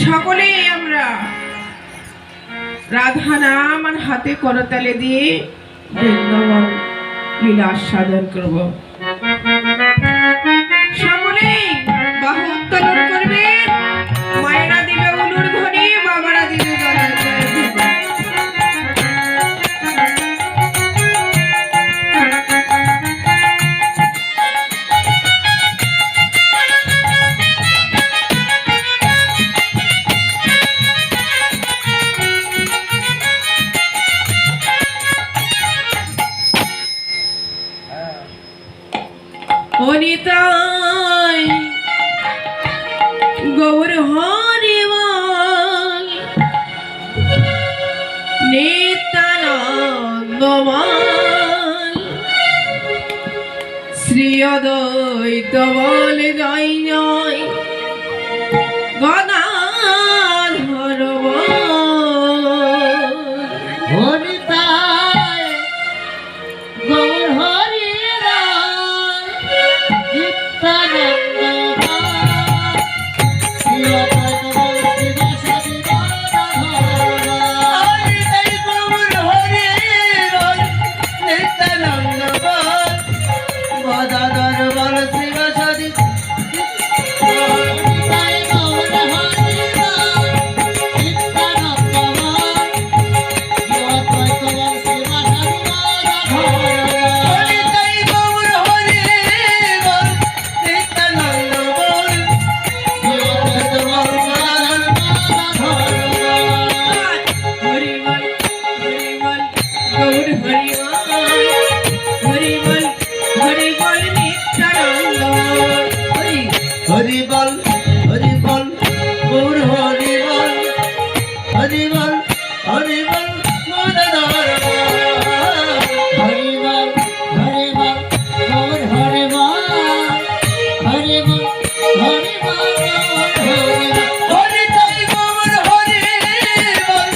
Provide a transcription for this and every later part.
সকলেই আমরা রাধা নাম আর হাতে করতালে দিয়ে বৃন্দাবন লীলা আস্বাদন করব। সকলেই বাহু উত্তোলন করবেন। মায়েরা দিবে উলুর ধ্বনি, বাবারা দিবে গলার ধ্বনি। অনিতাই গৌর হরিবল নিত্যানন্দমল শ্রী অদ্বৈত বল জয় জয় গদাধর অনিতাই গৌর হরিবল হরিবল হরিবল গৌর হরিবল হরিবল হরিবল গদাধর হরিবল হরিবল গৌর হরিবল হরিবল হরিবল হরিতাই গৌর হরিবল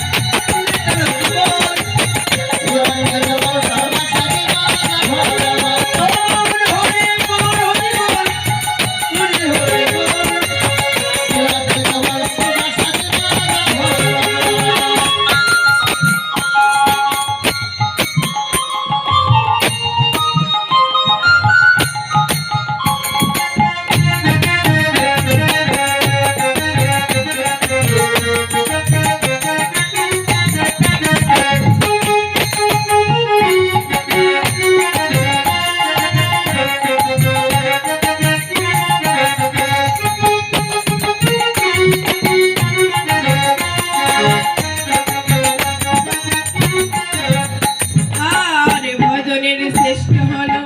শ্রেষ্ঠ হলো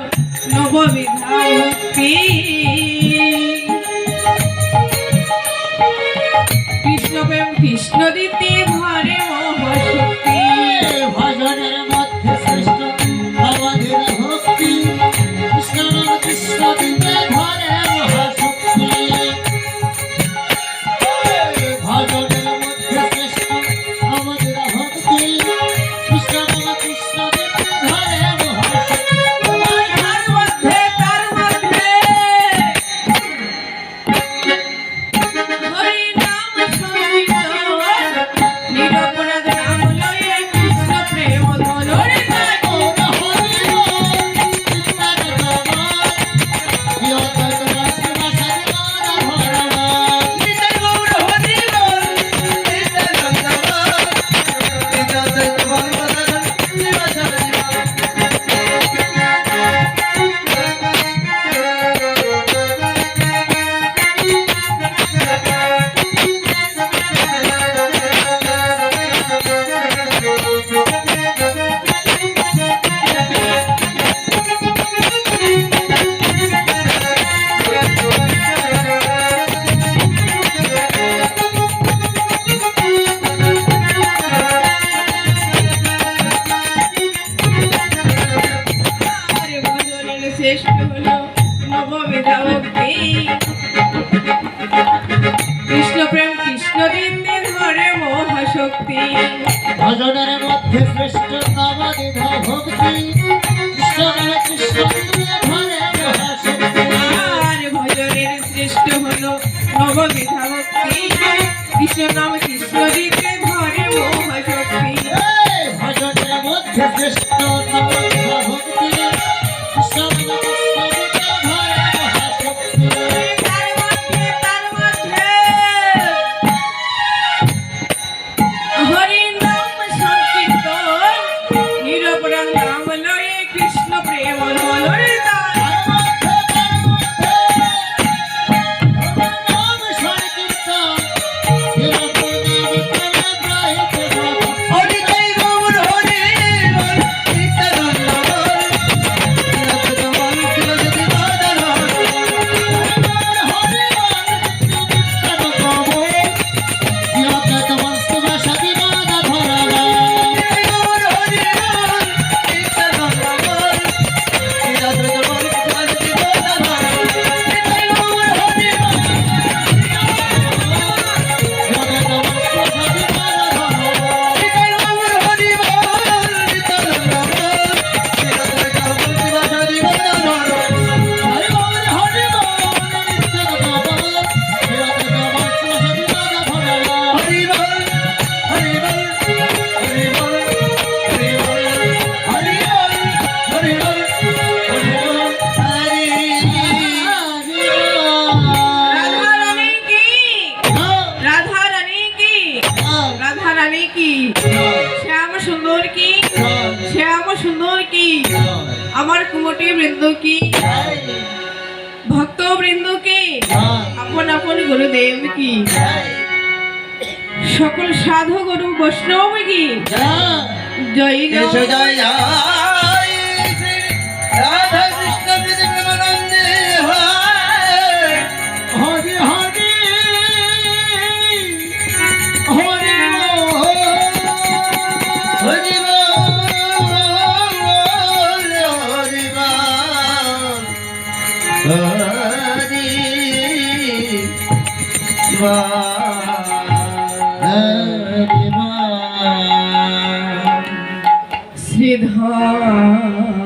নববিধা ভক্তি। কৃষ্ণ প্রেম কৃষ্ণ দিতে ঘরে মহাশক্তি। ভজনের মধ্যে শ্রেষ্ঠ আমাদের ভক্তি। কৃষ্ণ কৃষ্ণ দিতে ঘরে মহাশক্তি। ভজনের মধ্যে শ্রেষ্ঠ আমাদের ভক্তি। কৃষ্ণ কৃষ্ণ দিতে ঘরে মহাশক্তি। তার মধ্যে হরি নাম সহিত নিরপরাধ নাম লয়ে কৃষ্ণ প্রেম ধরে শ্রেষ্ঠ হলো নববিধা ভক্তি। কৃষ্ণ প্রেম কৃষ্ণ দিতে ধরে মহাশক্তি। ভজনের মধ্যে শ্রেষ্ঠ নববিধা ভক্তি। কৃষ্ণ কৃষ্ণ দিতে ঘরে মহাশক্তি। আর ভজনের শ্রেষ্ঠ হলো নববিধা ভক্তি। কৃষ্ণ নাম কৃষ্ণ দিতে ধরে মহাশক্তি এই ভজনের মধ্যে শ্রেষ্ঠ নববিধ ভক্তি কৃষ্ণ নাম কৃষ্ণ দিতে ধরে মহাশক্তি তার মধ্যে হরি নাম সংকীর্তন নিরপরাধ নাম লয়ে কৃষ্ণ প্রেম হলরে তার হরি জয় গৌর হরি বল নিত্যানন্দ বল তিলক বল তিলক দাদা জয় গৌর হরি বল নিত্যানন্দ বল তিলক বল তিলক দাদা জয় গৌর হরি বল জয় গৌর হরি বল নিত্যানন্দ বল তিলক বল তিলক দাদা হরি বল হরি বল হরি বল হরি বল হরি বল হরি বল হরি বল হরি রাধা রানী কি রাধা রানী কি রাধা রানী কি শ্যাম সুন্দর কি শ্যাম সুন্দর কি আমার কুমটি বৃন্দ কি ভক্ত বৃন্দ কি আপন আপন গুরুদেব কি সকল সাধু গুরু বৈষ্ণব কি জয় এসো জয় জয় জয় শ্রী রাধা কৃষ্ণ প্রেমানন্দে হয় হরি হরি হরি হরি বল হরি বল হরি বল হরি শ্রীধর